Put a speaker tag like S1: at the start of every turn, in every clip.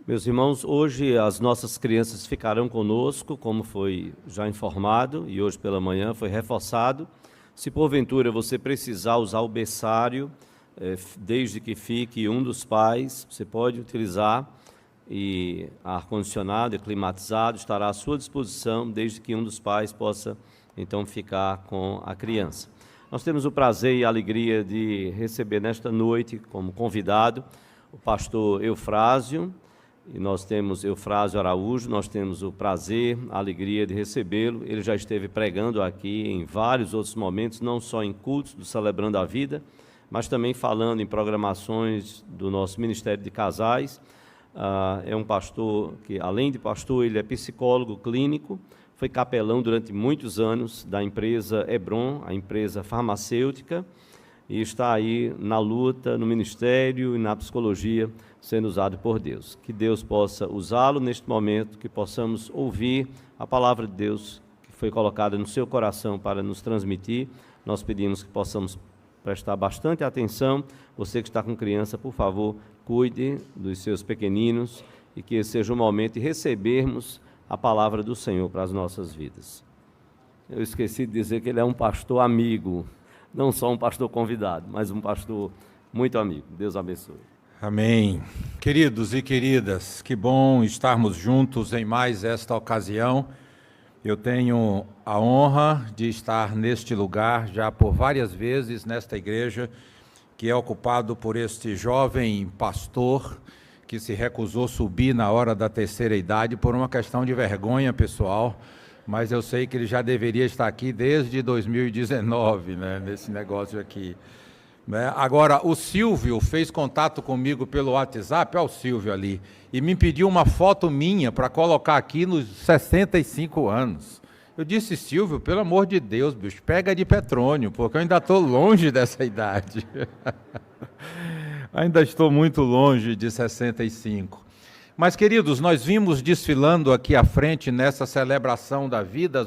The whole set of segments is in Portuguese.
S1: Meus irmãos, hoje as nossas crianças ficarão conosco, como foi já informado, e hoje pela manhã foi reforçado. Se porventura você precisar usar o berçário, desde que fique um dos pais, você pode utilizar, e ar-condicionado e climatizado estará à sua disposição, desde que um dos pais possa, então, ficar com a criança. Nós temos o prazer e a alegria de receber nesta noite, como convidado, o pastor Eufrásio, e nós temos Eufrásio Araújo, nós temos o prazer, a alegria de recebê-lo. Ele já esteve pregando aqui em vários outros momentos, não só em cultos do Celebrando a Vida, mas também falando em programações do nosso Ministério de Casais. É um pastor que, além de pastor, ele é psicólogo clínico, foi capelão durante muitos anos da empresa Hebron, a empresa farmacêutica, e está aí na luta, no ministério e na psicologia, sendo usado por Deus. Que Deus possa usá-lo neste momento, que possamos ouvir a palavra de Deus que foi colocada no seu coração para nos transmitir. Nós pedimos que possamos prestar bastante atenção. Você que está com criança, por favor, cuide dos seus pequeninos e que esse seja o momento de recebermos a palavra do Senhor para as nossas vidas. Eu esqueci de dizer que ele é um pastor amigo, não só um pastor convidado, mas um pastor muito amigo. Deus abençoe.
S2: Amém. Queridos e queridas, que bom estarmos juntos em mais esta ocasião. Eu tenho a honra de estar neste lugar já por várias vezes, nesta igreja, que é ocupado por este jovem pastor que se recusou subir na hora da terceira idade por uma questão de vergonha pessoal, mas eu sei que ele já deveria estar aqui desde 2019, nesse negócio aqui. Agora, o Silvio fez contato comigo pelo WhatsApp, olha o Silvio ali, e me pediu uma foto minha para colocar aqui nos 65 anos. Eu disse, Silvio, pelo amor de Deus, bicho, pega de Petrônio, porque eu ainda estou longe dessa idade. Ainda estou muito longe de 65. Mas, queridos, nós vimos desfilando aqui à frente, nessa celebração da vida,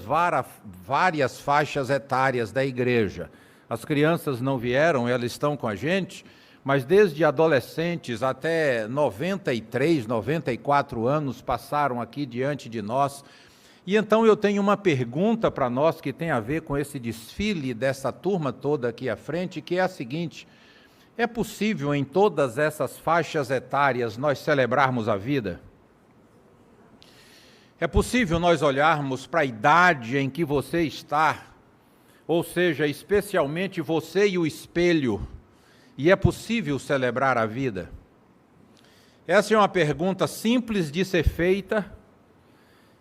S2: várias faixas etárias da igreja. As crianças não vieram, elas estão com a gente, mas desde adolescentes até 93, 94 anos passaram aqui diante de nós. E então eu tenho uma pergunta para nós que tem a ver com esse desfile dessa turma toda aqui à frente, que é a seguinte: é possível em todas essas faixas etárias nós celebrarmos a vida? É possível nós olharmos para a idade em que você está, ou seja, especialmente você e o espelho, e é possível celebrar a vida? Essa é uma pergunta simples de ser feita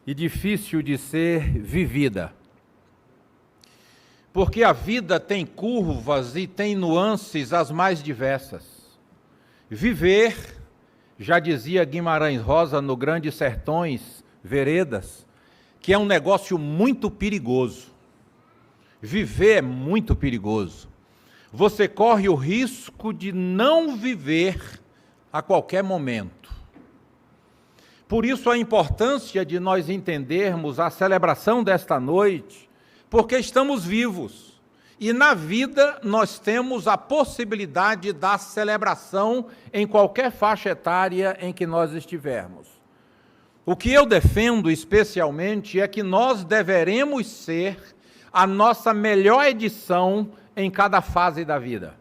S2: e difícil de ser vivida. Porque a vida tem curvas e tem nuances as mais diversas. Viver, já dizia Guimarães Rosa no Grandes Sertões Veredas, que é um negócio muito perigoso. Viver é muito perigoso. Você corre o risco de não viver a qualquer momento. Por isso a importância de nós entendermos a celebração desta noite, porque estamos vivos. E na vida nós temos a possibilidade da celebração em qualquer faixa etária em que nós estivermos. O que eu defendo especialmente é que nós deveremos ser a nossa melhor edição em cada fase da vida.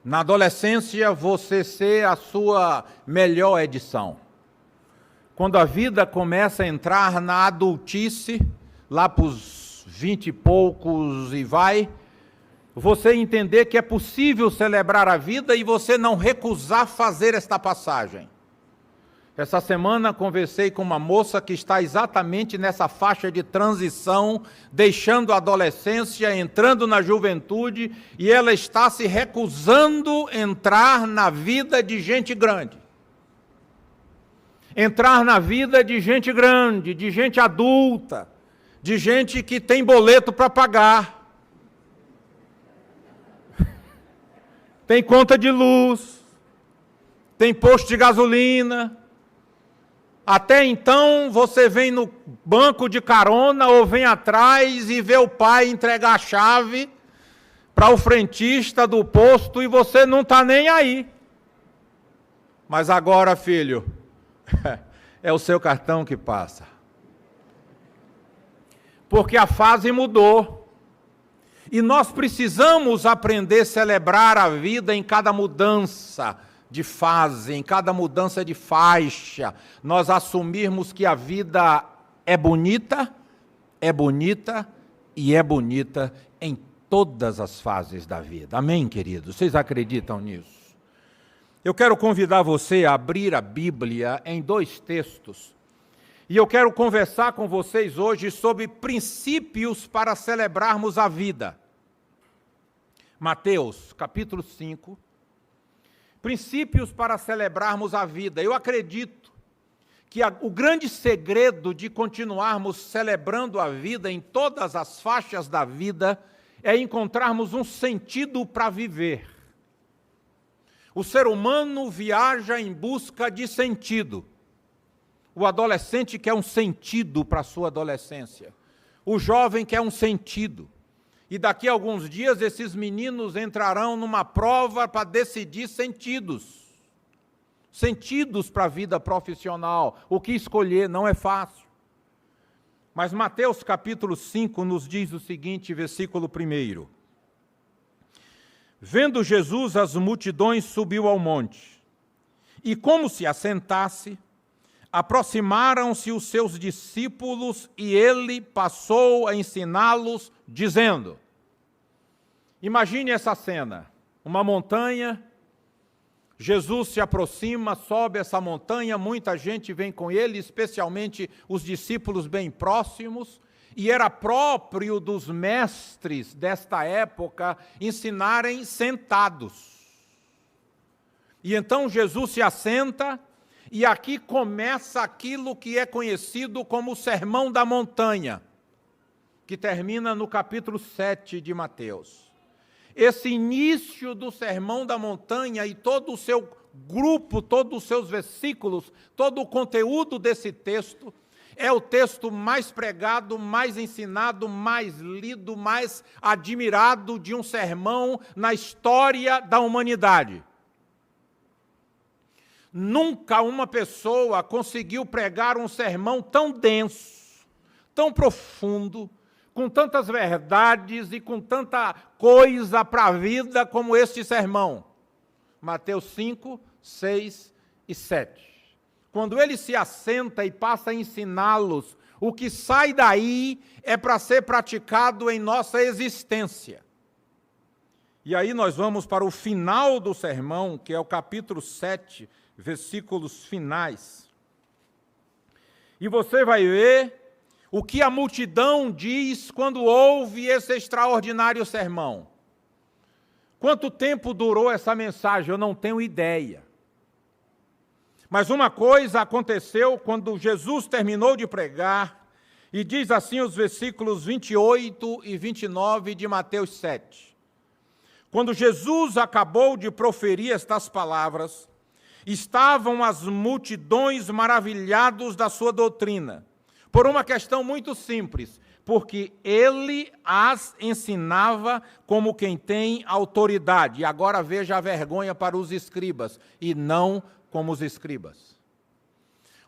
S2: Na adolescência, você ser a sua melhor edição. Quando a vida começa a entrar na adultice, lá para os 20 e poucos e vai, você entender que é possível celebrar a vida e você não recusar fazer esta passagem. Essa semana conversei com uma moça que está exatamente nessa faixa de transição, deixando a adolescência, entrando na juventude, e ela está se recusando entrar na vida de gente grande. Entrar na vida de gente grande, de gente adulta, de gente que tem boleto para pagar, tem conta de luz, tem posto de gasolina. Até então, você vem no banco de carona ou vem atrás e vê o pai entregar a chave para o frentista do posto e você não está nem aí. Mas agora, filho, é o seu cartão que passa. Porque a fase mudou. E nós precisamos aprender a celebrar a vida em cada mudança de fase, em cada mudança de faixa. Nós assumirmos que a vida é bonita e é bonita em todas as fases da vida. Amém, queridos? Vocês acreditam nisso? Eu quero convidar você a abrir a Bíblia em 2 textos. E eu quero conversar com vocês hoje sobre princípios para celebrarmos a vida. Mateus, capítulo 5. Princípios para celebrarmos a vida. Eu acredito que o grande segredo de continuarmos celebrando a vida em todas as faixas da vida é encontrarmos um sentido para viver. O ser humano viaja em busca de sentido. O adolescente quer um sentido para a sua adolescência. O jovem quer um sentido. E daqui a alguns dias esses meninos entrarão numa prova para decidir sentidos. Sentidos para a vida profissional. O que escolher não é fácil. Mas Mateus capítulo 5 nos diz o seguinte, versículo 1. Vendo Jesus as multidões, subiu ao monte. E como se assentasse, aproximaram-se os seus discípulos e ele passou a ensiná-los, dizendo... Imagine essa cena, uma montanha, Jesus se aproxima, sobe essa montanha, muita gente vem com ele, especialmente os discípulos bem próximos, e era próprio dos mestres desta época ensinarem sentados. E então Jesus se assenta, e aqui começa aquilo que é conhecido como o Sermão da Montanha, que termina no capítulo 7 de Mateus. Esse início do Sermão da Montanha e todo o seu grupo, todos os seus versículos, todo o conteúdo desse texto, é o texto mais pregado, mais ensinado, mais lido, mais admirado de um sermão na história da humanidade. Nunca uma pessoa conseguiu pregar um sermão tão denso, tão profundo, com tantas verdades e com tanta coisa para a vida como este sermão. Mateus 5, 6 e 7. Quando ele se assenta e passa a ensiná-los, o que sai daí é para ser praticado em nossa existência. E aí nós vamos para o final do sermão, que é o capítulo 7, versículos finais. E você vai ver o que a multidão diz quando ouve esse extraordinário sermão. Quanto tempo durou essa mensagem? Eu não tenho ideia. Mas uma coisa aconteceu quando Jesus terminou de pregar, e diz assim os versículos 28 e 29 de Mateus 7. Quando Jesus acabou de proferir estas palavras, estavam as multidões maravilhados da sua doutrina, por uma questão muito simples, porque ele as ensinava como quem tem autoridade. E agora veja a vergonha para os escribas, e não como os escribas.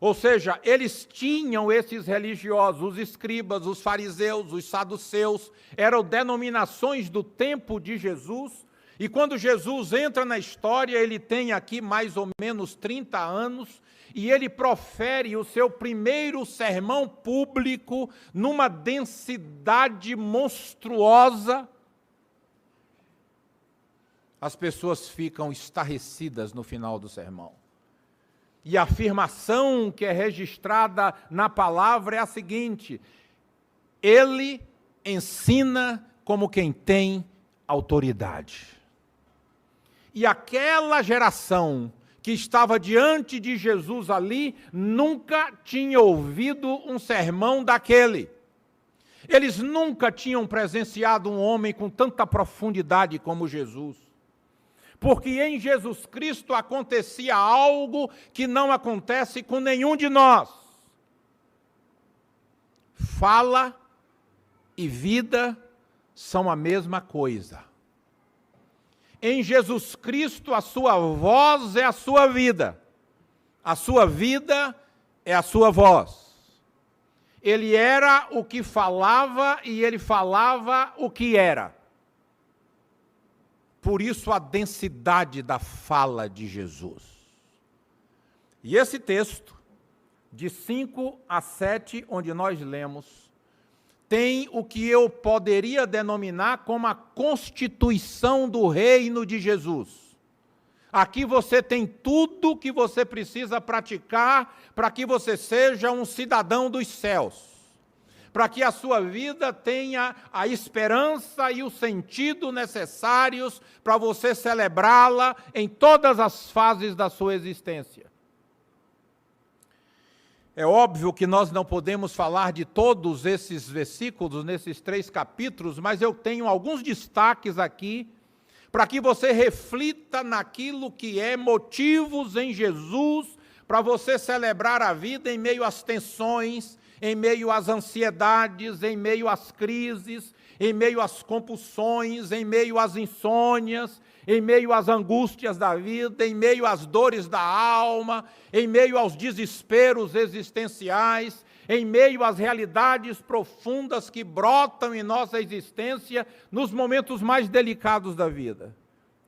S2: Ou seja, eles tinham esses religiosos, os escribas, os fariseus, os saduceus, eram denominações do tempo de Jesus, e quando Jesus entra na história, ele tem aqui mais ou menos 30 anos, e ele profere o seu primeiro sermão público numa densidade monstruosa. As pessoas ficam estarrecidas no final do sermão. E a afirmação que é registrada na palavra é a seguinte: ele ensina como quem tem autoridade. E aquela geração que estava diante de Jesus ali, nunca tinha ouvido um sermão daquele. Eles nunca tinham presenciado um homem com tanta profundidade como Jesus. Porque em Jesus Cristo acontecia algo que não acontece com nenhum de nós. Fala e vida são a mesma coisa. Em Jesus Cristo, a sua voz é a sua vida. A sua vida é a sua voz. Ele era o que falava e ele falava o que era. Por isso a densidade da fala de Jesus. E esse texto, de 5 a 7, onde nós lemos, tem o que eu poderia denominar como a constituição do reino de Jesus. Aqui você tem tudo que você precisa praticar para que você seja um cidadão dos céus. Para que a sua vida tenha a esperança e o sentido necessários para você celebrá-la em todas as fases da sua existência. É óbvio que nós não podemos falar de todos esses versículos, nesses 3 capítulos, mas eu tenho alguns destaques aqui, para que você reflita naquilo que é motivos em Jesus, para você celebrar a vida em meio às tensões, em meio às ansiedades, em meio às crises, em meio às compulsões, em meio às insônias, em meio às angústias da vida, em meio às dores da alma, em meio aos desesperos existenciais, em meio às realidades profundas que brotam em nossa existência nos momentos mais delicados da vida.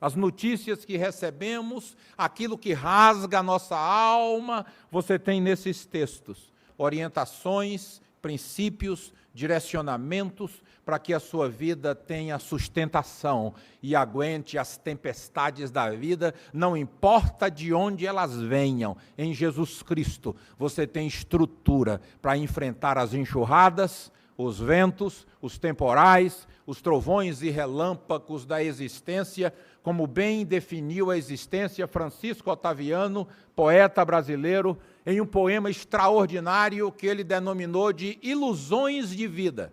S2: As notícias que recebemos, aquilo que rasga a nossa alma, você tem nesses textos orientações, princípios, direcionamentos para que a sua vida tenha sustentação e aguente as tempestades da vida, não importa de onde elas venham. Em Jesus Cristo você tem estrutura para enfrentar as enxurradas, os ventos, os temporais, os trovões e relâmpagos da existência, como bem definiu a existência Francisco Otaviano, poeta brasileiro, em um poema extraordinário que ele denominou de Ilusões de Vida.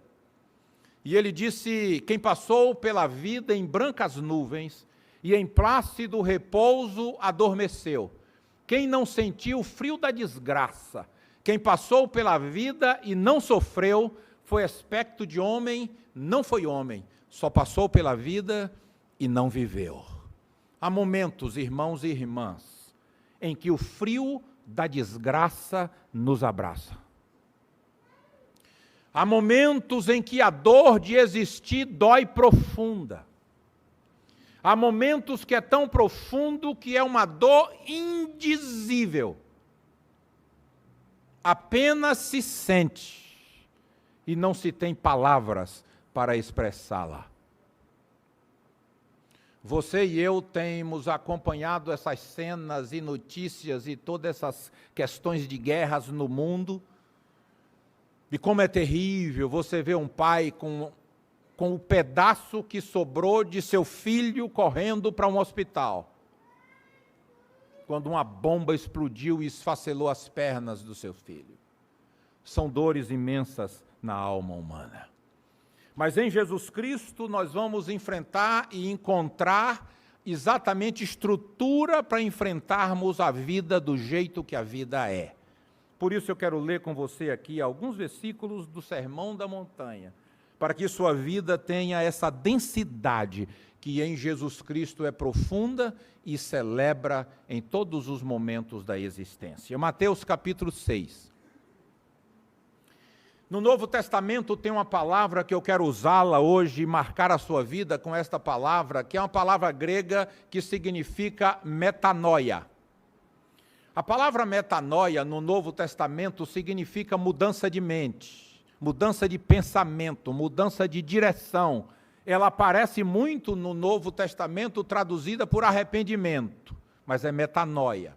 S2: E ele disse: quem passou pela vida em brancas nuvens e em plácido repouso adormeceu. Quem não sentiu o frio da desgraça, quem passou pela vida e não sofreu, foi aspecto de homem, não foi homem, só passou pela vida e não viveu. Há momentos, irmãos e irmãs, em que o frio da desgraça nos abraça. Há momentos em que a dor de existir dói profunda. Há momentos que é tão profundo que é uma dor indizível. Apenas se sente e não se tem palavras para expressá-la. Você e eu temos acompanhado essas cenas e notícias e todas essas questões de guerras no mundo. E como é terrível você ver um pai com o pedaço que sobrou de seu filho correndo para um hospital, quando uma bomba explodiu e esfacelou as pernas do seu filho. São dores imensas na alma humana. Mas em Jesus Cristo nós vamos enfrentar e encontrar exatamente estrutura para enfrentarmos a vida do jeito que a vida é. Por isso eu quero ler com você aqui alguns versículos do Sermão da Montanha, para que sua vida tenha essa densidade que em Jesus Cristo é profunda e celebra em todos os momentos da existência. Mateus capítulo 6. No Novo Testamento tem uma palavra que eu quero usá-la hoje e marcar a sua vida com esta palavra, que é uma palavra grega que significa metanoia. A palavra metanoia no Novo Testamento significa mudança de mente, mudança de pensamento, mudança de direção. Ela aparece muito no Novo Testamento traduzida por arrependimento, mas é metanoia.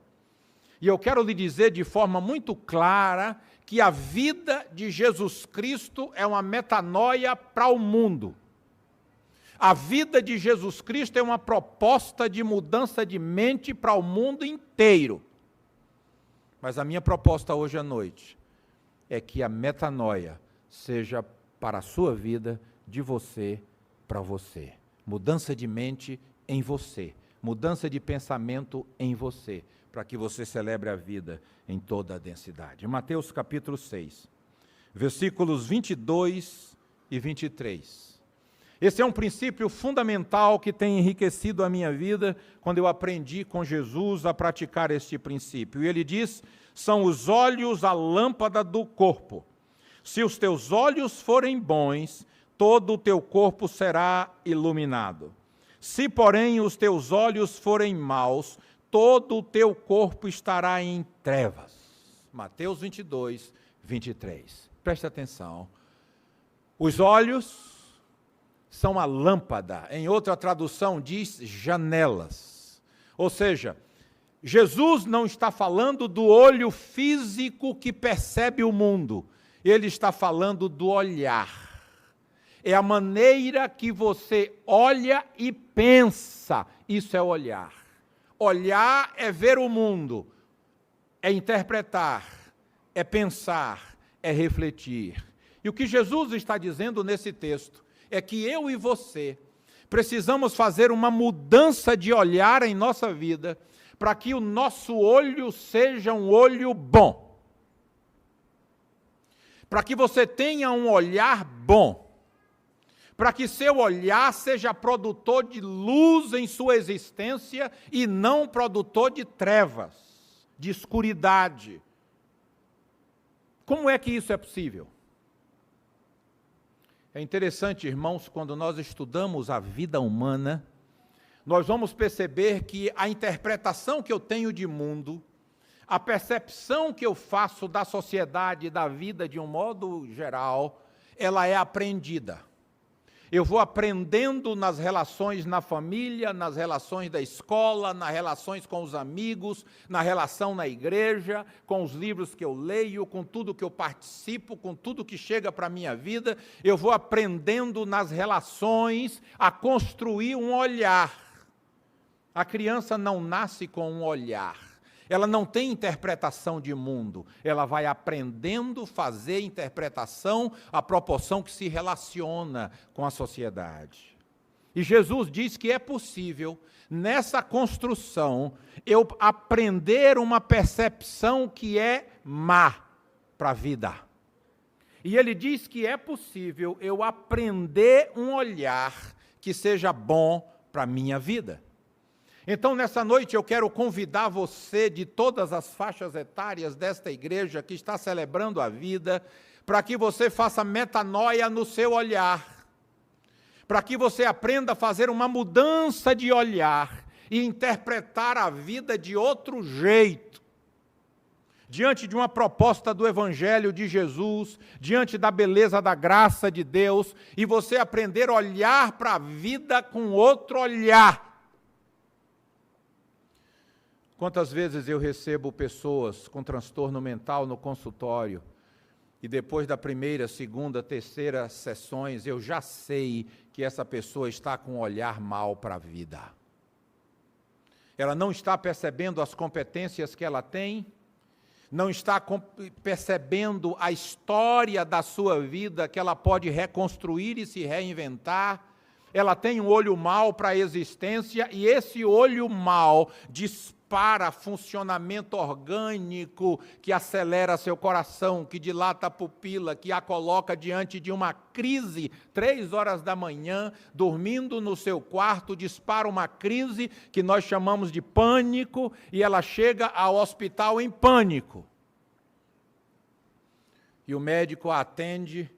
S2: E eu quero lhe dizer de forma muito clara que a vida de Jesus Cristo é uma metanoia para o mundo. A vida de Jesus Cristo é uma proposta de mudança de mente para o mundo inteiro. Mas a minha proposta hoje à noite é que a metanoia seja para a sua vida, de você para você. Mudança de mente em você, mudança de pensamento em você, para que você celebre a vida em toda a densidade. Mateus capítulo 6, versículos 22 e 23. Esse é um princípio fundamental que tem enriquecido a minha vida quando eu aprendi com Jesus a praticar este princípio. E ele diz, são os olhos a lâmpada do corpo. Se os teus olhos forem bons, todo o teu corpo será iluminado. Se, porém, os teus olhos forem maus, todo o teu corpo estará em trevas. Mateus 22, 23. Preste atenção. Os olhos são a lâmpada. Em outra tradução diz janelas. Ou seja, Jesus não está falando do olho físico que percebe o mundo. Ele está falando do olhar. É a maneira que você olha e pensa. Isso é olhar. Olhar é ver o mundo, é interpretar, é pensar, é refletir. E o que Jesus está dizendo nesse texto é que eu e você precisamos fazer uma mudança de olhar em nossa vida para que o nosso olho seja um olho bom. Para que você tenha um olhar bom. Para que seu olhar seja produtor de luz em sua existência e não produtor de trevas, de escuridade. Como é que isso é possível? É interessante, irmãos, quando nós estudamos a vida humana, nós vamos perceber que a interpretação que eu tenho de mundo, a percepção que eu faço da sociedade e da vida de um modo geral, ela é aprendida. Eu vou aprendendo nas relações na família, nas relações da escola, nas relações com os amigos, na relação na igreja, com os livros que eu leio, com tudo que eu participo, com tudo que chega para a minha vida. Eu vou aprendendo nas relações a construir um olhar. A criança não nasce com um olhar. Ela não tem interpretação de mundo, ela vai aprendendo a fazer interpretação à proporção que se relaciona com a sociedade. E Jesus diz que é possível, nessa construção, eu aprender uma percepção que é má para a vida. E ele diz que é possível eu aprender um olhar que seja bom para a minha vida. Então, nessa noite, eu quero convidar você de todas as faixas etárias desta igreja que está celebrando a vida, para que você faça metanoia no seu olhar, para que você aprenda a fazer uma mudança de olhar e interpretar a vida de outro jeito. Diante de uma proposta do Evangelho de Jesus, diante da beleza da graça de Deus, e você aprender a olhar para a vida com outro olhar. Quantas vezes eu recebo pessoas com transtorno mental no consultório e depois da primeira, segunda, terceira sessões eu já sei que essa pessoa está com um olhar mau para a vida. Ela não está percebendo as competências que ela tem, não está percebendo a história da sua vida que ela pode reconstruir e se reinventar. Ela tem um olho mau para a existência e esse olho mau para funcionamento orgânico que acelera seu coração, que dilata a pupila, que a coloca diante de uma crise, 3 horas da manhã, dormindo no seu quarto, dispara uma crise que nós chamamos de pânico, e ela chega ao hospital em pânico. E o médico a atende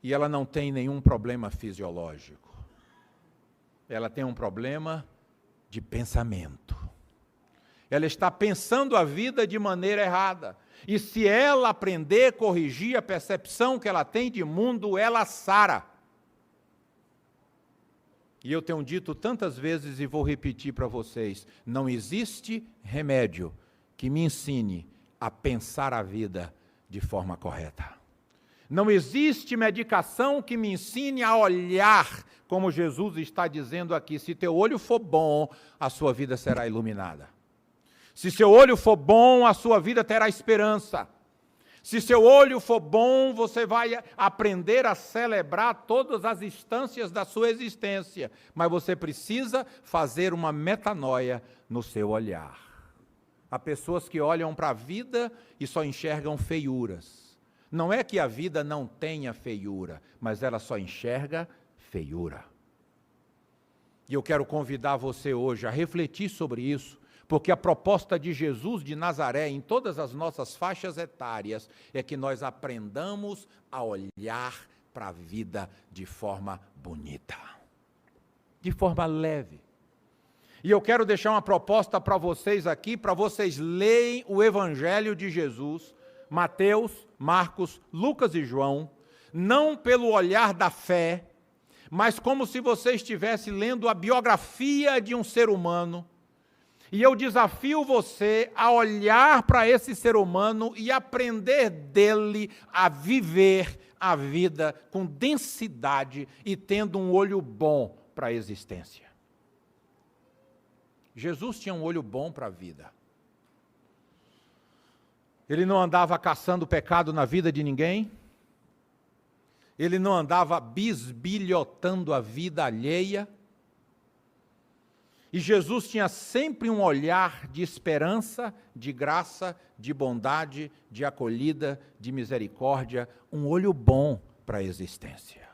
S2: e ela não tem nenhum problema fisiológico. Ela tem um problema de pensamento. Ela está pensando a vida de maneira errada. E se ela aprender a corrigir a percepção que ela tem de mundo, ela sara. E eu tenho dito tantas vezes e vou repetir para vocês, não existe remédio que me ensine a pensar a vida de forma correta. Não existe medicação que me ensine a olhar, como Jesus está dizendo aqui. Se teu olho for bom, a sua vida será iluminada. Se seu olho for bom, a sua vida terá esperança. Se seu olho for bom, você vai aprender a celebrar todas as instâncias da sua existência. Mas você precisa fazer uma metanoia no seu olhar. Há pessoas que olham para a vida e só enxergam feiuras. Não é que a vida não tenha feiura, mas ela só enxerga feiura. E eu quero convidar você hoje a refletir sobre isso, porque a proposta de Jesus de Nazaré, em todas as nossas faixas etárias, é que nós aprendamos a olhar para a vida de forma bonita, de forma leve. E eu quero deixar uma proposta para vocês aqui, para vocês leem o Evangelho de Jesus, Mateus, Marcos, Lucas e João, não pelo olhar da fé, mas como se você estivesse lendo a biografia de um ser humano. E eu desafio você a olhar para esse ser humano e aprender dele a viver a vida com densidade e tendo um olho bom para a existência. Jesus tinha um olho bom para a vida. Ele não andava caçando pecado na vida de ninguém. Ele não andava bisbilhotando a vida alheia. E Jesus tinha sempre um olhar de esperança, de graça, de bondade, de acolhida, de misericórdia, um olho bom para a existência.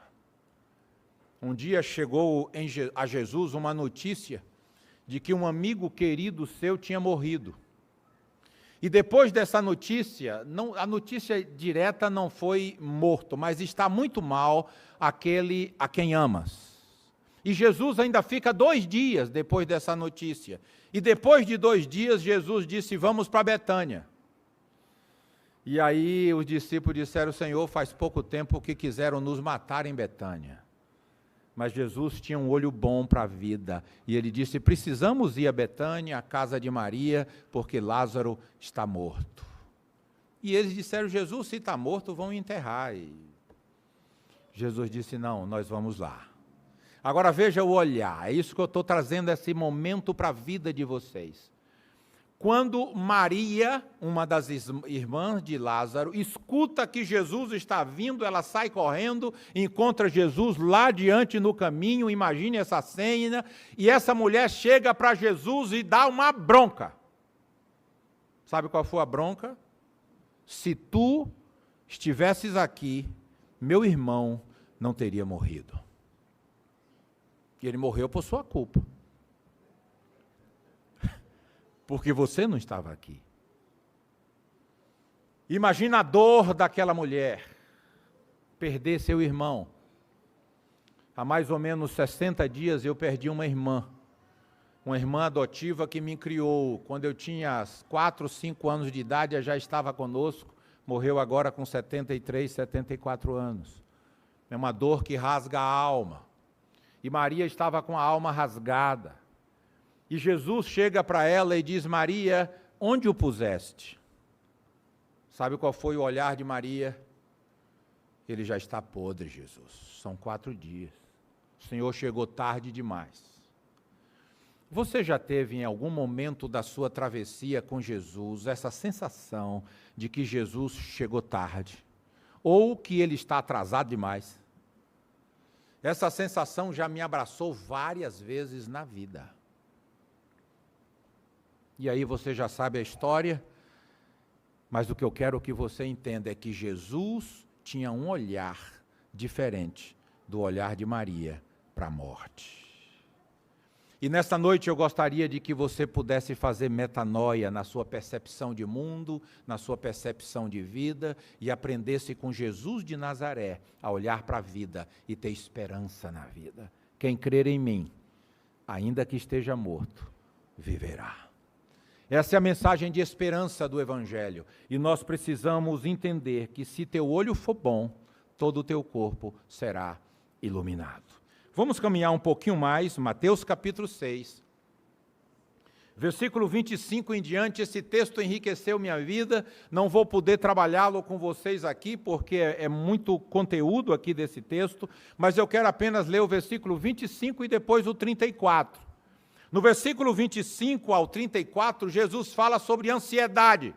S2: Um dia chegou a Jesus uma notícia de que um amigo querido seu tinha morrido. E depois dessa notícia, a notícia direta não foi morto, mas está muito mal aquele a quem amas. E Jesus ainda fica 2 dias depois dessa notícia. E depois de 2 dias, Jesus disse, vamos para Betânia. E aí os discípulos disseram, Senhor, faz pouco tempo que quiseram nos matar em Betânia. Mas Jesus tinha um olho bom para a vida. E ele disse, precisamos ir a Betânia, a casa de Maria, porque Lázaro está morto. E eles disseram, Jesus, se está morto, vão enterrar. E Jesus disse, não, nós vamos lá. Agora veja o olhar, é isso que eu estou trazendo esse momento para a vida de vocês. Quando Maria, uma das irmãs de Lázaro, escuta que Jesus está vindo, ela sai correndo, encontra Jesus lá diante no caminho, imagine essa cena, e essa mulher chega para Jesus e dá uma bronca. Sabe qual foi a bronca? Se tu estivesses aqui, meu irmão não teria morrido. E ele morreu por sua culpa. Porque você não estava aqui. Imagina a dor daquela mulher, perder seu irmão. Há mais ou menos 60 dias eu perdi uma irmã adotiva que me criou. Quando eu tinha 4, 5 anos de idade, ela já estava conosco, morreu agora com 73, 74 anos. É uma dor que rasga a alma. E Maria estava com a alma rasgada. E Jesus chega para ela e diz, Maria, onde o puseste? Sabe qual foi o olhar de Maria? Ele já está podre, Jesus. São 4 dias. O Senhor chegou tarde demais. Você já teve em algum momento da sua travessia com Jesus essa sensação de que Jesus chegou tarde? Ou que ele está atrasado demais? Essa sensação já me abraçou várias vezes na vida. E aí você já sabe a história, mas o que eu quero que você entenda é que Jesus tinha um olhar diferente do olhar de Maria para a morte. E nesta noite eu gostaria de que você pudesse fazer metanoia na sua percepção de mundo, na sua percepção de vida, e aprendesse com Jesus de Nazaré a olhar para a vida e ter esperança na vida. Quem crer em mim, ainda que esteja morto, viverá. Essa é a mensagem de esperança do Evangelho. E nós precisamos entender que se teu olho for bom, todo o teu corpo será iluminado. Vamos caminhar um pouquinho mais, Mateus capítulo 6, versículo 25 em diante. Esse texto enriqueceu minha vida, não vou poder trabalhá-lo com vocês aqui, porque é muito conteúdo aqui desse texto, mas eu quero apenas ler o versículo 25 e depois o 34. No versículo 25 ao 34, Jesus fala sobre ansiedade.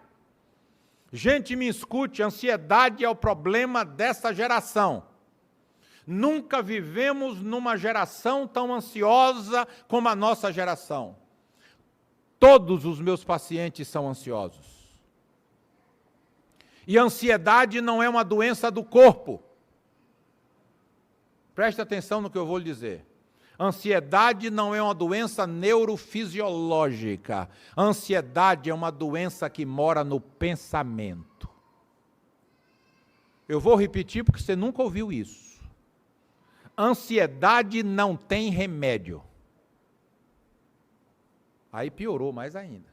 S2: Gente, me escute, ansiedade é o problema dessa geração. Nunca vivemos numa geração tão ansiosa como a nossa geração. Todos os meus pacientes são ansiosos. E a ansiedade não é uma doença do corpo. Preste atenção no que eu vou lhe dizer. Ansiedade não é uma doença neurofisiológica. Ansiedade é uma doença que mora no pensamento. Eu vou repetir porque você nunca ouviu isso. Ansiedade não tem remédio. Aí piorou mais ainda.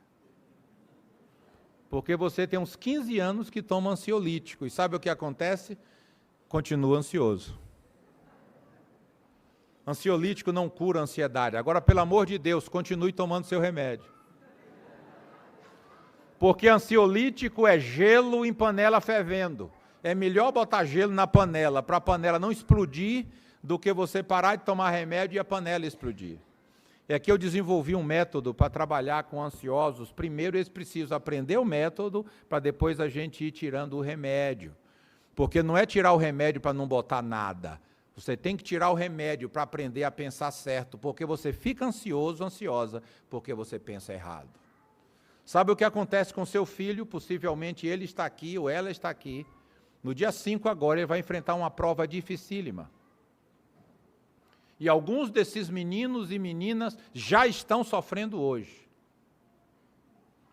S2: Porque você tem uns 15 anos que toma ansiolítico. E sabe o que acontece? Continua ansioso. Ansiolítico não cura a ansiedade. Agora, pelo amor de Deus, continue tomando seu remédio. Porque ansiolítico é gelo em panela fervendo. É melhor botar gelo na panela, para a panela não explodir, do que você parar de tomar remédio e a panela explodir. É que eu desenvolvi um método para trabalhar com ansiosos. Primeiro eles precisam aprender o método, para depois a gente ir tirando o remédio. Porque não é tirar o remédio para não botar nada. Você tem que tirar o remédio para aprender a pensar certo, porque você fica ansioso, ansiosa, porque você pensa errado. Sabe o que acontece com seu filho? Possivelmente ele está aqui ou ela está aqui. No dia 5 agora ele vai enfrentar uma prova dificílima. E alguns desses meninos e meninas já estão sofrendo hoje.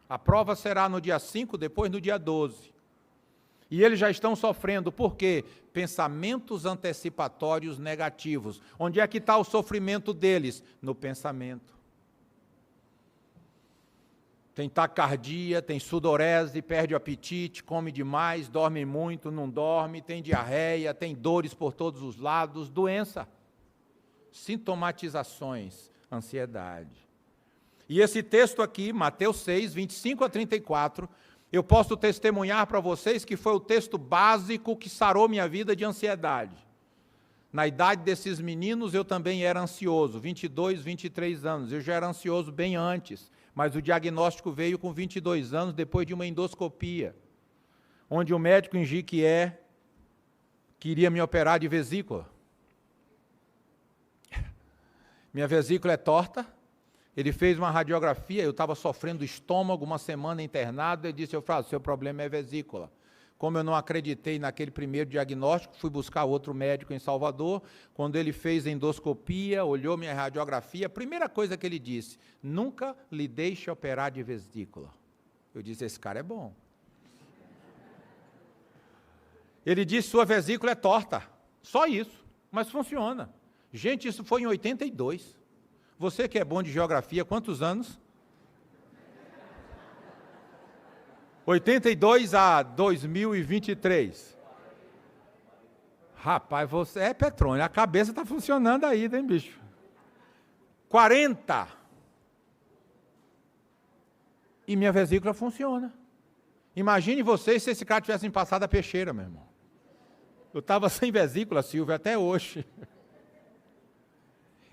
S2: A prova será no dia 5, depois no dia 12. E eles já estão sofrendo, por quê? Pensamentos antecipatórios negativos. Onde é que está o sofrimento deles? No pensamento. Tem taquicardia, tem sudorese, perde o apetite, come demais, dorme muito, não dorme, tem diarreia, tem dores por todos os lados, doença. Sintomatizações, ansiedade. E esse texto aqui, Mateus 6, 25 a 34, eu posso testemunhar para vocês que foi o texto básico que sarou minha vida de ansiedade. Na idade desses meninos eu também era ansioso, 22, 23 anos, eu já era ansioso bem antes, mas o diagnóstico veio com 22 anos, depois de uma endoscopia, onde o médico em Jiquié queria me operar de vesícula. Minha vesícula é torta. Ele fez uma radiografia, eu estava sofrendo do estômago, uma semana internado, ele disse, Eufrásio, seu problema é vesícula. Como eu não acreditei naquele primeiro diagnóstico, fui buscar outro médico em Salvador, quando ele fez a endoscopia, olhou minha radiografia, a primeira coisa que ele disse, nunca lhe deixe operar de vesícula. Eu disse, esse cara é bom. Ele disse, sua vesícula é torta, só isso, mas funciona. Gente, isso foi em 82. Você que é bom de geografia, quantos anos? 82 a 2023. Rapaz, você é Petrônio, a cabeça está funcionando aí, hein, bicho? 40. E minha vesícula funciona. Imagine vocês se esse cara tivesse passado a peixeira, meu irmão. Eu estava sem vesícula, Silvio, até hoje.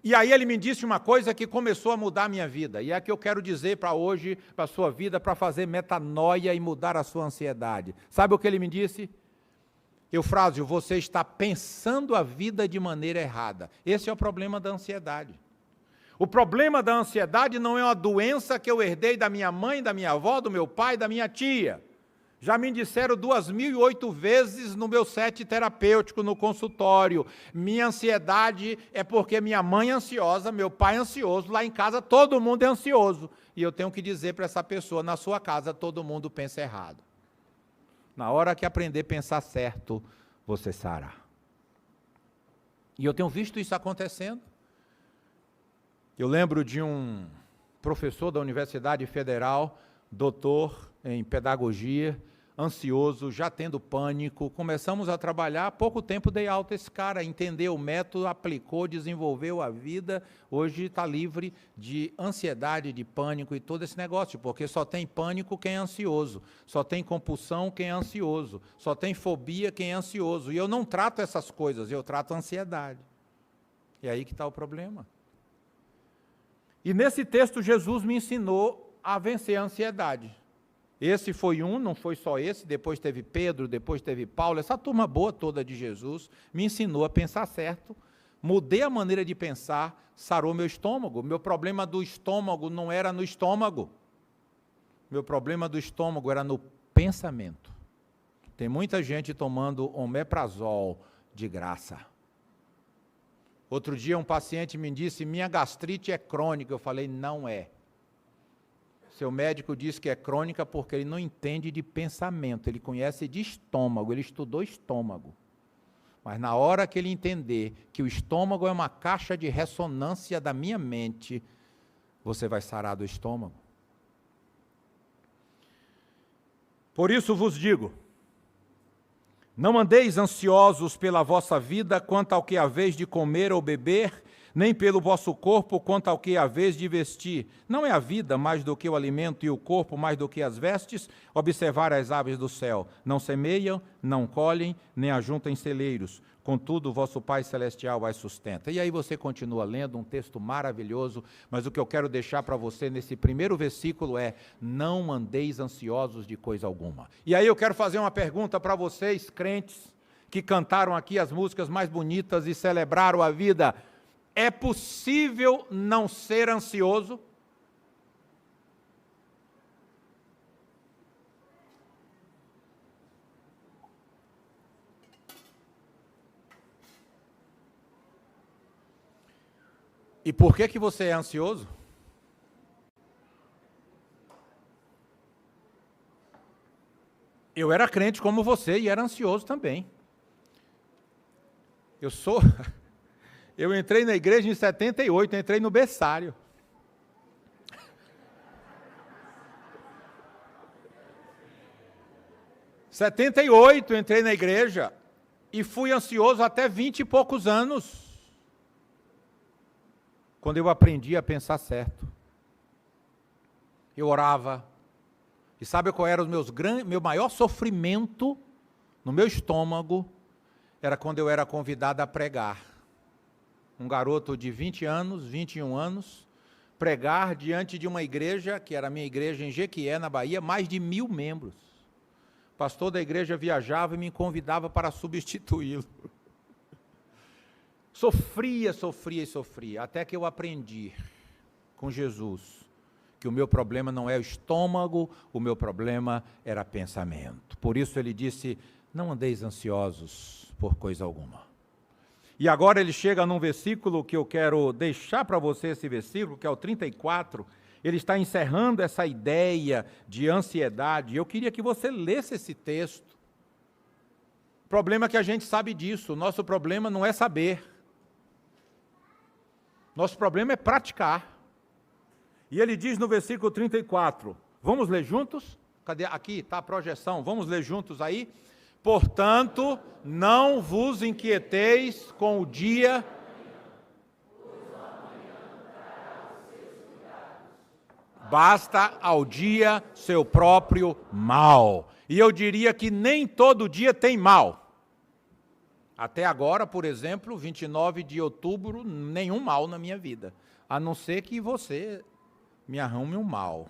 S2: E aí ele me disse uma coisa que começou a mudar a minha vida, e é a que eu quero dizer para hoje, para a sua vida, para fazer metanoia e mudar a sua ansiedade. Sabe o que ele me disse? Eufrásio, você está pensando a vida de maneira errada. Esse é o problema da ansiedade. O problema da ansiedade não é uma doença que eu herdei da minha mãe, da minha avó, do meu pai, da minha tia. Já me disseram 2.008 vezes no meu set terapêutico, no consultório. Minha ansiedade é porque minha mãe é ansiosa, meu pai é ansioso, lá em casa todo mundo é ansioso. E eu tenho que dizer para essa pessoa, na sua casa todo mundo pensa errado. Na hora que aprender a pensar certo, você sará. E eu tenho visto isso acontecendo. Eu lembro de um professor da Universidade Federal, doutor em pedagogia, ansioso, já tendo pânico, começamos a trabalhar, há pouco tempo dei alta esse cara, entendeu o método, aplicou, desenvolveu a vida, hoje está livre de ansiedade, de pânico e todo esse negócio, porque só tem pânico quem é ansioso, só tem compulsão quem é ansioso, só tem fobia quem é ansioso, e eu não trato essas coisas, eu trato a ansiedade. E aí que está o problema. E nesse texto Jesus me ensinou a vencer a ansiedade. Esse foi um, não foi só esse, depois teve Pedro, depois teve Paulo, essa turma boa toda de Jesus, me ensinou a pensar certo, mudei a maneira de pensar, sarou meu estômago. Meu problema do estômago não era no estômago, meu problema do estômago era no pensamento. Tem muita gente tomando omeprazol de graça. Outro dia um paciente me disse, minha gastrite é crônica. Eu falei, não é. Seu médico disse que é crônica porque ele não entende de pensamento, ele conhece de estômago, ele estudou estômago. Mas na hora que ele entender que o estômago é uma caixa de ressonância da minha mente, você vai sarar do estômago. Por isso vos digo, não andeis ansiosos pela vossa vida quanto ao que haveis de comer ou beber, nem pelo vosso corpo quanto ao que haveis de vestir. Não é a vida mais do que o alimento e o corpo mais do que as vestes? Observar as aves do céu. Não semeiam, não colhem, nem ajuntam em celeiros. Contudo, o vosso Pai Celestial as sustenta. E aí você continua lendo um texto maravilhoso, mas o que eu quero deixar para você nesse primeiro versículo é, não andeis ansiosos de coisa alguma. E aí eu quero fazer uma pergunta para vocês, crentes, que cantaram aqui as músicas mais bonitas e celebraram a vida. É possível não ser ansioso? E por que você é ansioso? Eu era crente como você e era ansioso também. Eu entrei na igreja em 78, entrei no berçário. Em 78 entrei na igreja e fui ansioso até 20 e poucos anos. Quando eu aprendi a pensar certo. Eu orava. E sabe qual era meu maior sofrimento no meu estômago? Era quando eu era convidado a pregar. Um garoto de 20 anos, 21 anos, pregar diante de uma igreja, que era a minha igreja em Jequié, na Bahia, mais de 1000 membros. O pastor da igreja viajava e me convidava para substituí-lo. Sofria, até que eu aprendi com Jesus que o meu problema não é o estômago, o meu problema era pensamento. Por isso ele disse, não andeis ansiosos por coisa alguma. E agora ele chega num versículo que eu quero deixar para você, esse versículo, que é o 34, ele está encerrando essa ideia de ansiedade. Eu queria que você lesse esse texto. O problema é que a gente sabe disso, o nosso problema não é saber. Nosso problema é praticar. E ele diz no versículo 34, vamos ler juntos? Cadê? Aqui está a projeção, vamos ler juntos aí? Portanto, não vos inquieteis com o dia, basta ao dia seu próprio mal. E eu diria que nem todo dia tem mal. Até agora, por exemplo, 29 de outubro, nenhum mal na minha vida. A não ser que você me arrume um mal.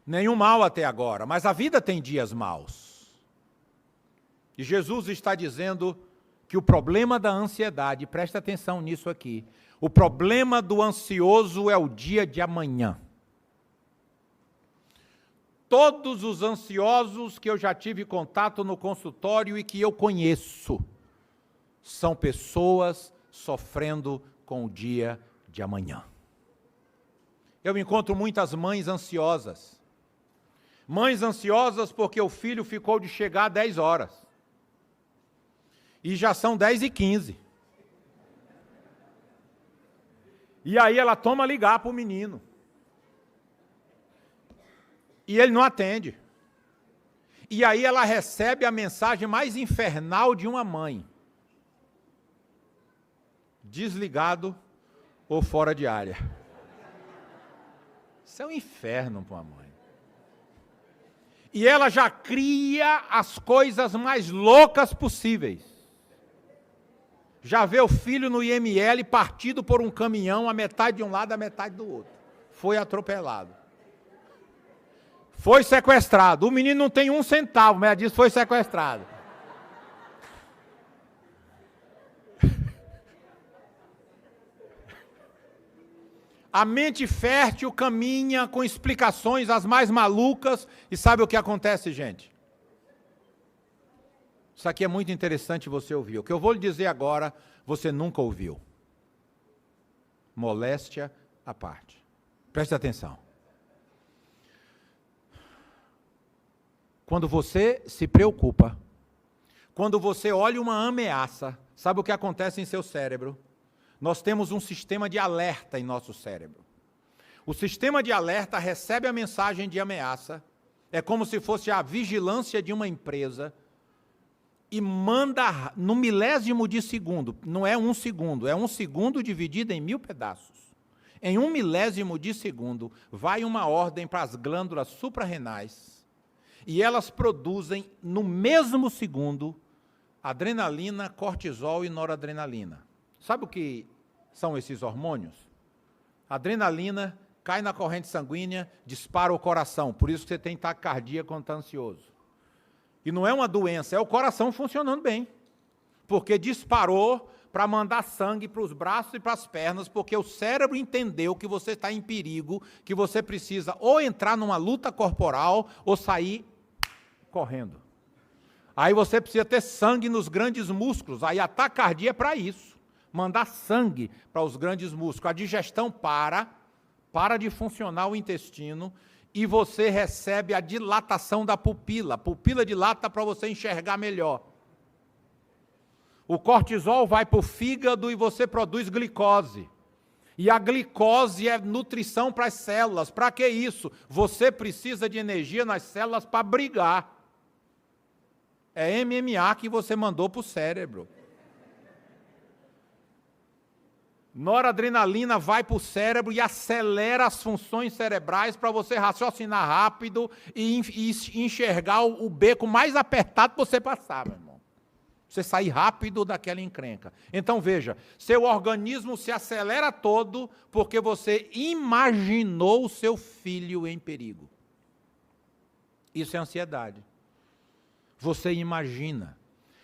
S2: Nenhum mal até agora, mas a vida tem dias maus. E Jesus está dizendo que o problema da ansiedade, presta atenção nisso aqui, o problema do ansioso é o dia de amanhã. Todos os ansiosos que eu já tive contato no consultório e que eu conheço, são pessoas sofrendo com o dia de amanhã. Eu encontro muitas mães ansiosas. Mães ansiosas porque o filho ficou de chegar às 10 horas. E já são 10h15. E aí ela toma ligar para o menino. E ele não atende. E aí ela recebe a mensagem mais infernal de uma mãe. Desligado ou fora de área. Isso é um inferno para uma mãe. E ela já cria as coisas mais loucas possíveis. Já vê o filho no IML partido por um caminhão, a metade de um lado, a metade do outro. Foi atropelado. Foi sequestrado. O menino não tem 1 centavo, mas ela diz que foi sequestrado. A mente fértil caminha com explicações as mais malucas. E sabe o que acontece, gente? Isso aqui é muito interessante você ouvir. O que eu vou lhe dizer agora, você nunca ouviu. Moléstia à parte. Preste atenção. Quando você se preocupa, quando você olha uma ameaça, sabe o que acontece em seu cérebro? Nós temos um sistema de alerta em nosso cérebro. O sistema de alerta recebe a mensagem de ameaça, é como se fosse a vigilância de uma empresa, e manda no milésimo de segundo, não é 1 segundo, é 1 segundo dividido em 1000 pedaços. Em 1 milésimo de segundo, vai uma ordem para as glândulas suprarrenais, e elas produzem, no mesmo segundo, adrenalina, cortisol e noradrenalina. Sabe o que são esses hormônios? Adrenalina cai na corrente sanguínea, dispara o coração, por isso que você tem taquicardia quando está ansioso. E não é uma doença, é o coração funcionando bem, porque disparou para mandar sangue para os braços e para as pernas, porque o cérebro entendeu que você está em perigo, que você precisa ou entrar numa luta corporal ou sair correndo. Aí você precisa ter sangue nos grandes músculos, aí a taquicardia é para isso, mandar sangue para os grandes músculos. A digestão para de funcionar o intestino e você recebe a dilatação da pupila. A pupila dilata para você enxergar melhor. O cortisol vai para o fígado e você produz glicose. E a glicose é nutrição para as células. Para que isso? Você precisa de energia nas células para brigar. É MMA que você mandou para o cérebro. Noradrenalina vai para o cérebro e acelera as funções cerebrais para você raciocinar rápido e enxergar o beco mais apertado que você passar, meu irmão. Você sair rápido daquela encrenca. Então veja, seu organismo se acelera todo porque você imaginou o seu filho em perigo. Isso é ansiedade. Você imagina.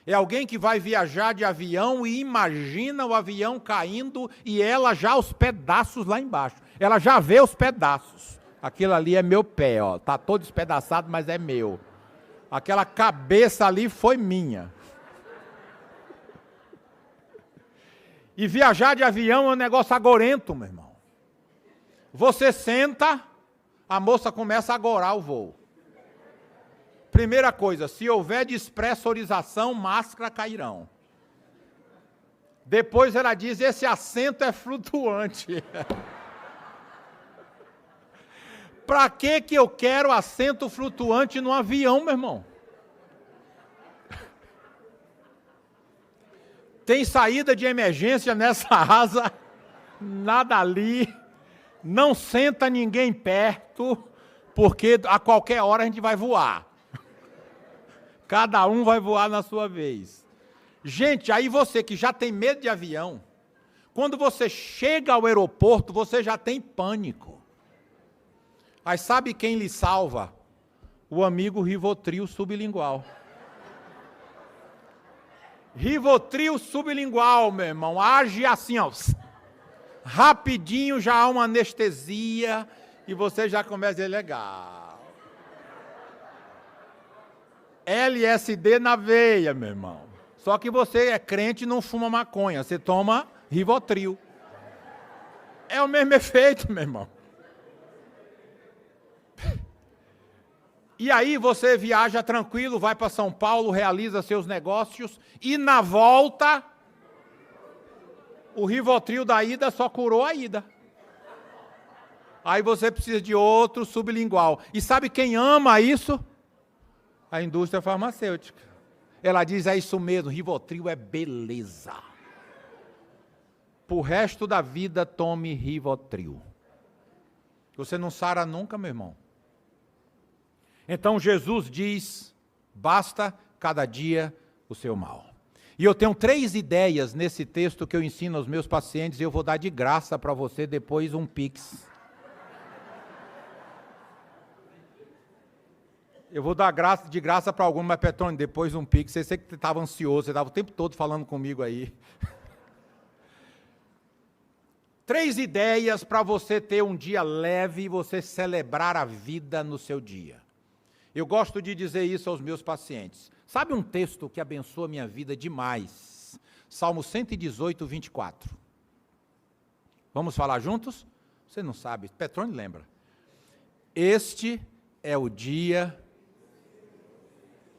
S2: É alguém que vai viajar de avião e imagina o avião caindo e ela já os pedaços lá embaixo. Ela já vê os pedaços. Aquilo ali é meu pé, ó. Tá todo despedaçado, mas é meu. Aquela cabeça ali foi minha. E viajar de avião é um negócio agorento, meu irmão. Você senta, a moça começa a agorar o voo. Primeira coisa, se houver despressurização, máscara cairão. Depois ela diz, esse assento é flutuante. Para que eu quero assento flutuante no avião, meu irmão? Tem saída de emergência nessa asa, nada ali, não senta ninguém perto, porque a qualquer hora a gente vai voar. Cada um vai voar na sua vez. Gente, aí você que já tem medo de avião, quando você chega ao aeroporto, você já tem pânico. Aí sabe quem lhe salva? O amigo Rivotril sublingual. Rivotril sublingual, meu irmão, age assim, ó. Rapidinho já há uma anestesia e você já começa a dizer, legal. LSD na veia, meu irmão. Só que você é crente e não fuma maconha, você toma Rivotril. É o mesmo efeito, meu irmão. E aí você viaja tranquilo, vai para São Paulo, realiza seus negócios, e na volta, o Rivotril da ida só curou a ida. Aí você precisa de outro sublingual. E sabe quem ama isso? A indústria farmacêutica. Ela diz, é isso mesmo, Rivotril é beleza. Pro resto da vida, tome Rivotril. Você não sara nunca, meu irmão. Então Jesus diz, basta cada dia o seu mal. E eu tenho 3 ideias nesse texto que eu ensino aos meus pacientes e eu vou dar de graça para você depois um Pix. Eu vou dar de graça para algum, mas Petrônio, depois um Pix. Você que estava ansioso, você estava o tempo todo falando comigo aí. 3 ideias para você ter um dia leve e você celebrar a vida no seu dia. Eu gosto de dizer isso aos meus pacientes. Sabe um texto que abençoa minha vida demais? Salmo 118, 24. Vamos falar juntos? Você não sabe, Petrone lembra. Este é o dia,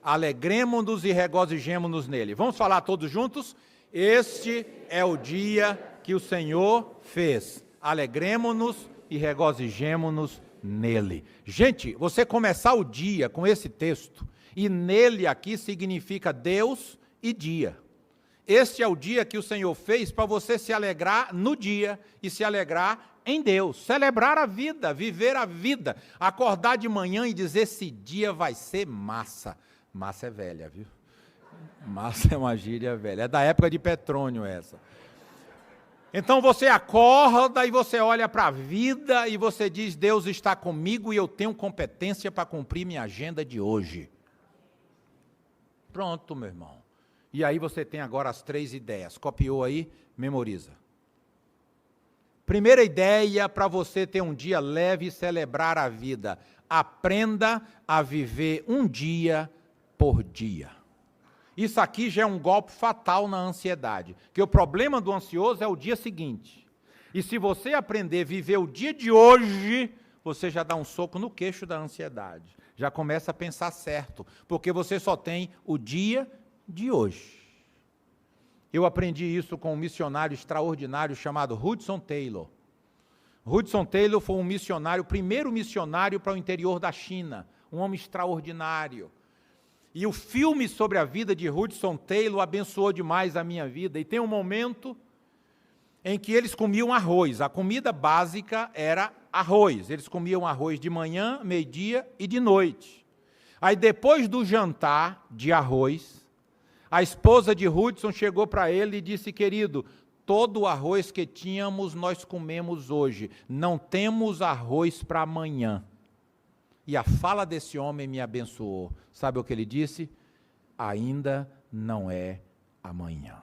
S2: alegremo-nos e regozijemo-nos nele. Vamos falar todos juntos? Este é o dia que o Senhor fez. Alegremo-nos e regozijemo-nos nele. Gente, você começar o dia com esse texto, e nele aqui significa Deus e dia. Este é o dia que o Senhor fez para você se alegrar no dia e se alegrar em Deus, celebrar a vida, viver a vida, acordar de manhã e dizer: esse dia vai ser massa. Massa é velha, viu? Massa é uma gíria velha, é da época de Petrônio essa. Então você acorda e você olha para a vida e você diz: Deus está comigo e eu tenho competência para cumprir minha agenda de hoje. Pronto, meu irmão. E aí você tem agora as 3 ideias. Copiou aí? Memoriza. Primeira ideia para você ter um dia leve e celebrar a vida. Aprenda a viver um dia por dia. Isso aqui já é um golpe fatal na ansiedade. Porque o problema do ansioso é o dia seguinte. E se você aprender a viver o dia de hoje, você já dá um soco no queixo da ansiedade. Já começa a pensar certo. Porque você só tem o dia de hoje. Eu aprendi isso com um missionário extraordinário chamado Hudson Taylor. Hudson Taylor foi um missionário, o primeiro missionário para o interior da China, um homem extraordinário. E o filme sobre a vida de Hudson Taylor abençoou demais a minha vida. E tem um momento em que eles comiam arroz. A comida básica era arroz. Eles comiam arroz de manhã, meio-dia e de noite. Aí depois do jantar de arroz, a esposa de Hudson chegou para ele e disse: querido, todo o arroz que tínhamos nós comemos hoje, não temos arroz para amanhã. E a fala desse homem me abençoou. Sabe o que ele disse? Ainda não é amanhã.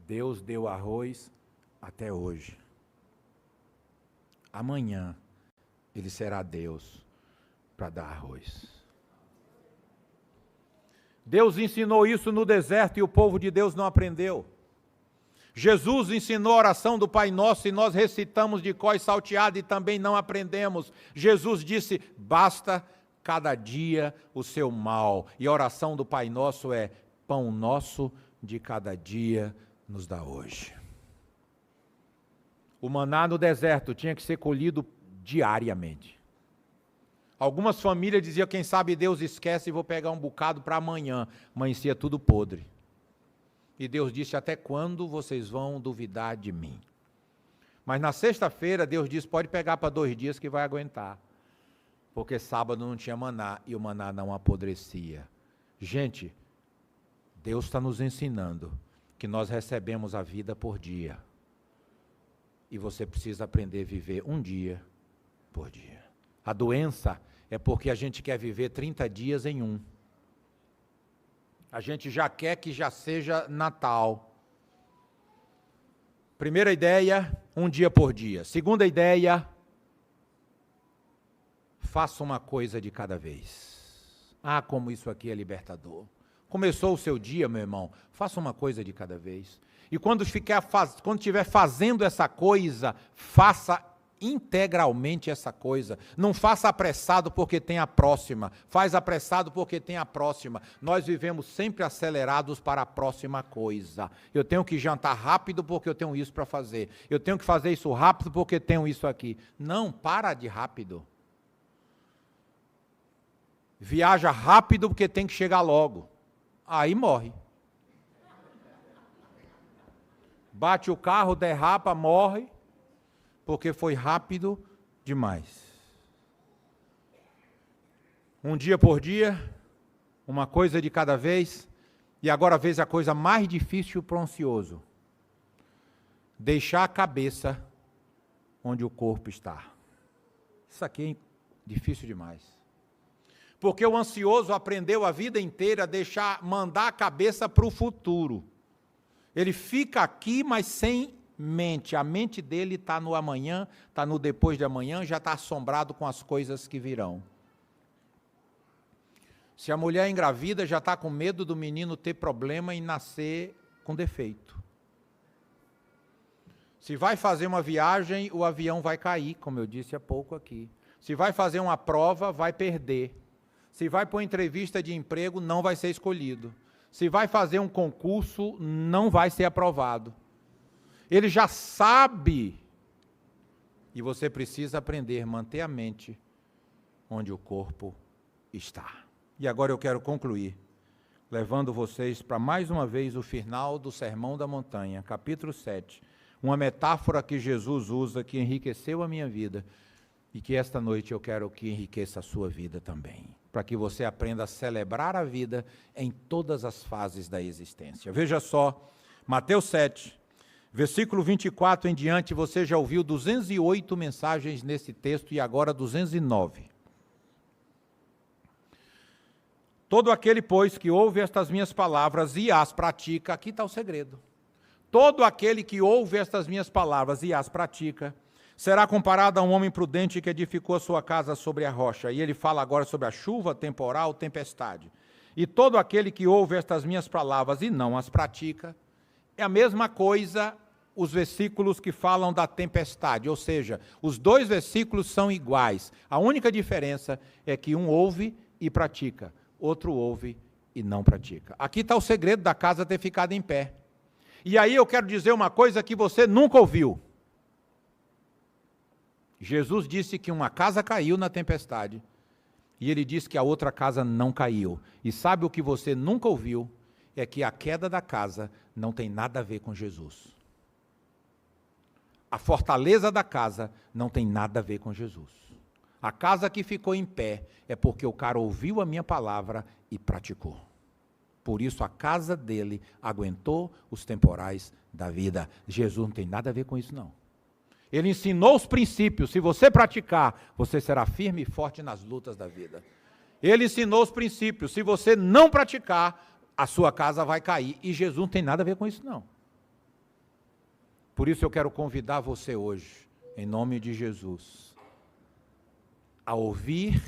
S2: Deus deu arroz até hoje. Amanhã ele será Deus para dar arroz. Deus ensinou isso no deserto e o povo de Deus não aprendeu. Jesus ensinou a oração do Pai Nosso e nós recitamos de cor salteado e também não aprendemos. Jesus disse: basta cada dia o seu mal. E a oração do Pai Nosso é: pão nosso de cada dia nos dá hoje. O maná no deserto tinha que ser colhido diariamente. Algumas famílias diziam: quem sabe Deus esquece e vou pegar um bocado para amanhã. Amanhecia tudo podre. E Deus disse: até quando vocês vão duvidar de mim? Mas na sexta-feira Deus disse: pode pegar para 2 dias que vai aguentar. Porque sábado não tinha maná e o maná não apodrecia. Gente, Deus está nos ensinando que nós recebemos a vida por dia. E você precisa aprender a viver um dia por dia. A doença é porque a gente quer viver 30 dias em um. A gente já quer que já seja Natal. Primeira ideia, um dia por dia. Segunda ideia, faça uma coisa de cada vez. Ah, como isso aqui é libertador. Começou o seu dia, meu irmão, faça uma coisa de cada vez. E quando estiver fazendo essa coisa, faça integralmente essa coisa. Não faça apressado porque tem a próxima. Faz apressado porque tem a próxima. Nós vivemos sempre acelerados para a próxima coisa. Eu tenho que jantar rápido porque eu tenho isso para fazer. Eu tenho que fazer isso rápido porque tenho isso aqui. Não, para de rápido. Viaja rápido porque tem que chegar logo. Aí morre. Bate o carro, derrapa, morre, porque foi rápido demais. Um dia por dia, uma coisa de cada vez, e agora veja a coisa mais difícil para o ansioso: deixar a cabeça onde o corpo está. Isso aqui é difícil demais. Porque o ansioso aprendeu a vida inteira a mandar a cabeça para o futuro. Ele fica aqui, mas sem mente. A mente dele está no amanhã, está no depois de amanhã, já está assombrado com as coisas que virão. Se a mulher engravida, já está com medo do menino ter problema e nascer com defeito. Se vai fazer uma viagem, o avião vai cair, como eu disse há pouco aqui. Se vai fazer uma prova, vai perder. Se vai para uma entrevista de emprego, não vai ser escolhido. Se vai fazer um concurso, não vai ser aprovado. Ele já sabe. E você precisa aprender a manter a mente onde o corpo está. E agora eu quero concluir, levando vocês para mais uma vez o final do Sermão da Montanha, capítulo 7. Uma metáfora que Jesus usa, que enriqueceu a minha vida, e que esta noite eu quero que enriqueça a sua vida também, para que você aprenda a celebrar a vida em todas as fases da existência. Veja só, Mateus 7, versículo 24 em diante, você já ouviu 208 mensagens nesse texto e agora 209. Todo aquele, pois, que ouve estas minhas palavras e as pratica, aqui está o segredo. Todo aquele que ouve estas minhas palavras e as pratica, será comparado a um homem prudente que edificou a sua casa sobre a rocha. E ele fala agora sobre a chuva, temporal, tempestade. E todo aquele que ouve estas minhas palavras e não as pratica, é a mesma coisa os versículos que falam da tempestade. Ou seja, os dois versículos são iguais. A única diferença é que um ouve e pratica, outro ouve e não pratica. Aqui está o segredo da casa ter ficado em pé. E aí eu quero dizer uma coisa que você nunca ouviu. Jesus disse que uma casa caiu na tempestade, e ele disse que a outra casa não caiu. E sabe o que você nunca ouviu? É que a queda da casa não tem nada a ver com Jesus. A fortaleza da casa não tem nada a ver com Jesus. A casa que ficou em pé é porque o cara ouviu a minha palavra e praticou. Por isso a casa dele aguentou os temporais da vida. Jesus não tem nada a ver com isso, não. Ele ensinou os princípios. Se você praticar, você será firme e forte nas lutas da vida. Ele ensinou os princípios. Se você não praticar, a sua casa vai cair. E Jesus não tem nada a ver com isso, não. Por isso eu quero convidar você hoje, em nome de Jesus, a ouvir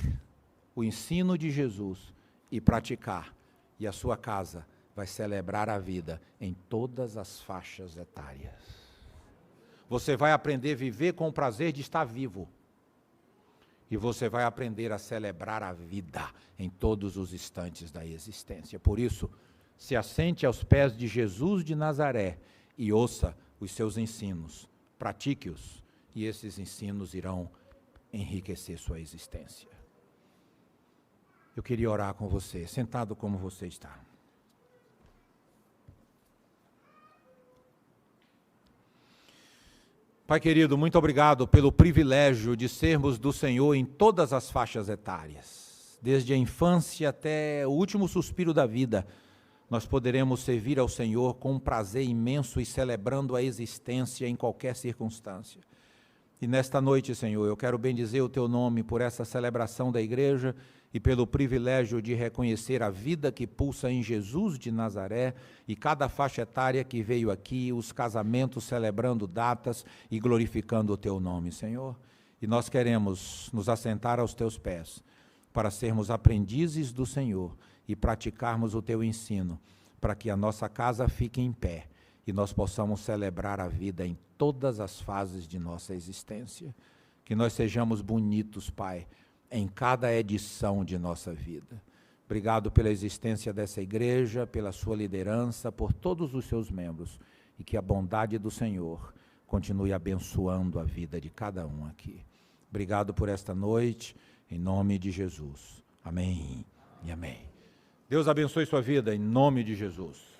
S2: o ensino de Jesus e praticar. E a sua casa vai celebrar a vida em todas as faixas etárias. Você vai aprender a viver com o prazer de estar vivo. E você vai aprender a celebrar a vida em todos os instantes da existência. Por isso, se assente aos pés de Jesus de Nazaré e ouça os seus ensinos. Pratique-os e esses ensinos irão enriquecer sua existência. Eu queria orar com você, sentado como você está. Pai querido, muito obrigado pelo privilégio de sermos do Senhor em todas as faixas etárias. Desde a infância até o último suspiro da vida, nós poderemos servir ao Senhor com um prazer imenso e celebrando a existência em qualquer circunstância. E nesta noite, Senhor, eu quero bendizer o Teu nome por essa celebração da igreja e pelo privilégio de reconhecer a vida que pulsa em Jesus de Nazaré e cada faixa etária que veio aqui, os casamentos celebrando datas e glorificando o Teu nome, Senhor. E nós queremos nos assentar aos Teus pés para sermos aprendizes do Senhor e praticarmos o Teu ensino, para que a nossa casa fique em pé e nós possamos celebrar a vida em todas as fases de nossa existência. Que nós sejamos bonitos, Pai, em cada edição de nossa vida. Obrigado pela existência dessa igreja, pela sua liderança, por todos os seus membros, e que a bondade do Senhor continue abençoando a vida de cada um aqui. Obrigado por esta noite, em nome de Jesus. Amém e amém. Deus abençoe sua vida, em nome de Jesus.